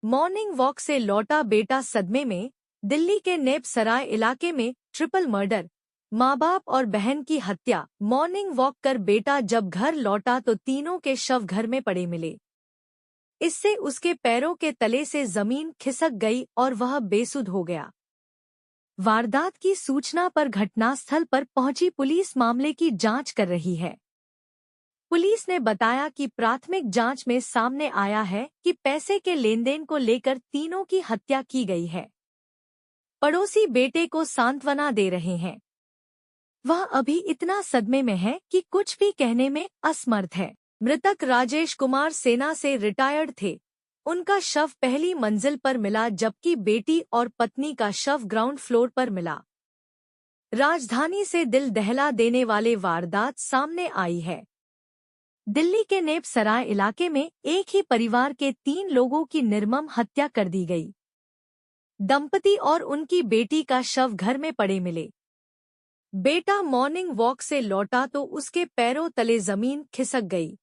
Morning walk से लौटा बेटा सदमे में। दिल्ली के नेप सराय इलाके में ट्रिपल मर्डर, माँ बाप और बहन की हत्या। मॉर्निंग वॉक कर बेटा जब घर लौटा तो तीनों के शव घर में पड़े मिले। इससे उसके पैरों के तले से जमीन खिसक गई और वह बेसुध हो गया। वारदात की सूचना पर घटनास्थल पर पहुंची पुलिस मामले की जांच कर रही है। पुलिस ने बताया कि प्राथमिक जांच में सामने आया है कि पैसे के लेनदेन को लेकर तीनों की हत्या की गई है। पड़ोसी बेटे को सांत्वना दे रहे हैं। वह अभी इतना सदमे में है कि कुछ भी कहने में असमर्थ है। मृतक राजेश कुमार सेना से रिटायर्ड थे। उनका शव पहली मंजिल पर मिला जबकि बेटी और पत्नी का शव ग्राउंड फ्लोर पर मिला। राजधानी से दिल दहला देने वाले वारदात सामने आई है। दिल्ली के नेप सराय इलाके में एक ही परिवार के 3 लोगों की निर्मम हत्या कर दी गई। दंपति और उनकी बेटी का शव घर में पड़े मिले। बेटा मॉर्निंग वॉक से लौटा तो उसके पैरों तले जमीन खिसक गई।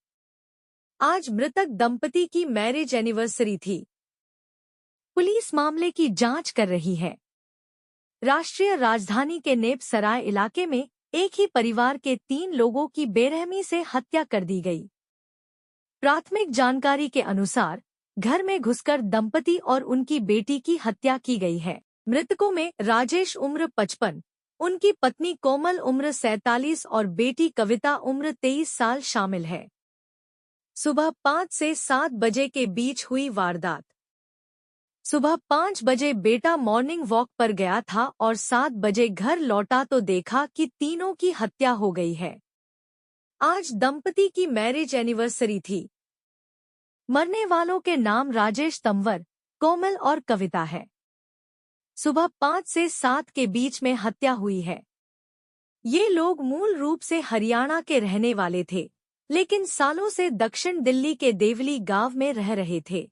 आज मृतक दंपति की मैरिज एनिवर्सरी थी। पुलिस मामले की जांच कर रही है। राष्ट्रीय राजधानी के नेप सराय इलाके में एक ही परिवार के 3 लोगों की बेरहमी से हत्या कर दी गई। प्राथमिक जानकारी के अनुसार घर में घुसकर दंपति और उनकी बेटी की हत्या की गई है। मृतकों में राजेश उम्र 55, उनकी पत्नी कोमल उम्र 47 और बेटी कविता उम्र 23 साल शामिल है। सुबह 5 से 7 बजे के बीच हुई वारदात। सुबह 5 बजे बेटा मॉर्निंग वॉक पर गया था और 7 बजे घर लौटा तो देखा कि तीनों की हत्या हो गई है। आज दंपति की मैरिज एनिवर्सरी थी। मरने वालों के नाम राजेश तंवर, कोमल और कविता है। सुबह 5 से 7 के बीच में हत्या हुई है। ये लोग मूल रूप से हरियाणा के रहने वाले थे, लेकिन सालों से दक्षिण दिल्ली के देवली गांव में रह रहे थे।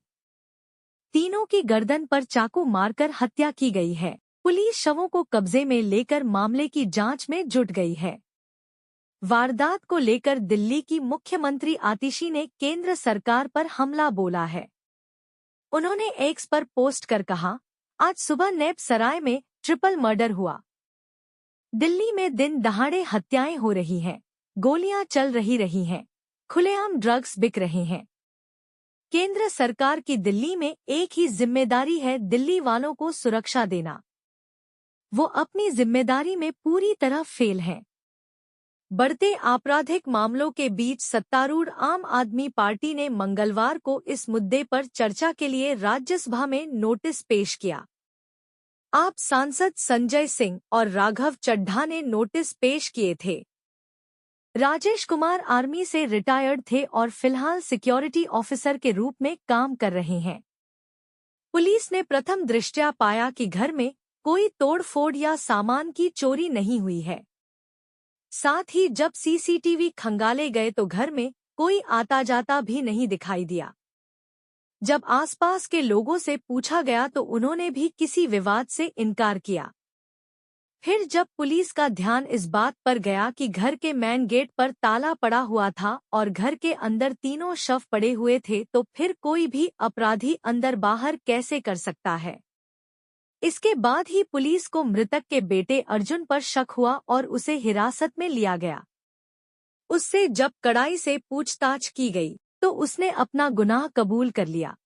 तीनों की गर्दन पर चाकू मारकर हत्या की गई है। पुलिस शवों को कब्जे में लेकर मामले की जांच में जुट गई है। वारदात को लेकर दिल्ली की मुख्यमंत्री आतिशी ने केंद्र सरकार पर हमला बोला है। उन्होंने एक्स पर पोस्ट कर कहा, आज सुबह नेप सराय में ट्रिपल मर्डर हुआ। दिल्ली में दिन दहाड़े हत्याएं हो रही हैं, गोलियां चल रही हैं, खुलेआम ड्रग्स बिक रहे हैं। केंद्र सरकार की दिल्ली में एक ही जिम्मेदारी है, दिल्ली वालों को सुरक्षा देना। वो अपनी जिम्मेदारी में पूरी तरह फेल हैं। बढ़ते आपराधिक मामलों के बीच सत्तारूढ़ आम आदमी पार्टी ने मंगलवार को इस मुद्दे पर चर्चा के लिए राज्यसभा में नोटिस पेश किया। आप सांसद संजय सिंह और राघव चड्ढा ने नोटिस पेश किए थे। राजेश कुमार आर्मी से रिटायर्ड थे और फिलहाल सिक्योरिटी ऑफिसर के रूप में काम कर रहे हैं। पुलिस ने प्रथम दृष्टया पाया कि घर में कोई तोड़फोड़ या सामान की चोरी नहीं हुई है। साथ ही जब सीसीटीवी खंगाले गए तो घर में कोई आता जाता भी नहीं दिखाई दिया। जब आसपास के लोगों से पूछा गया तो उन्होंने भी किसी विवाद से इनकार किया। फिर जब पुलिस का ध्यान इस बात पर गया कि घर के मेन गेट पर ताला पड़ा हुआ था और घर के अंदर तीनों शव पड़े हुए थे तो फिर कोई भी अपराधी अंदर बाहर कैसे कर सकता है। इसके बाद ही पुलिस को मृतक के बेटे अर्जुन पर शक हुआ और उसे हिरासत में लिया गया। उससे जब कड़ाई से पूछताछ की गई तो उसने अपना गुनाह कबूल कर लिया।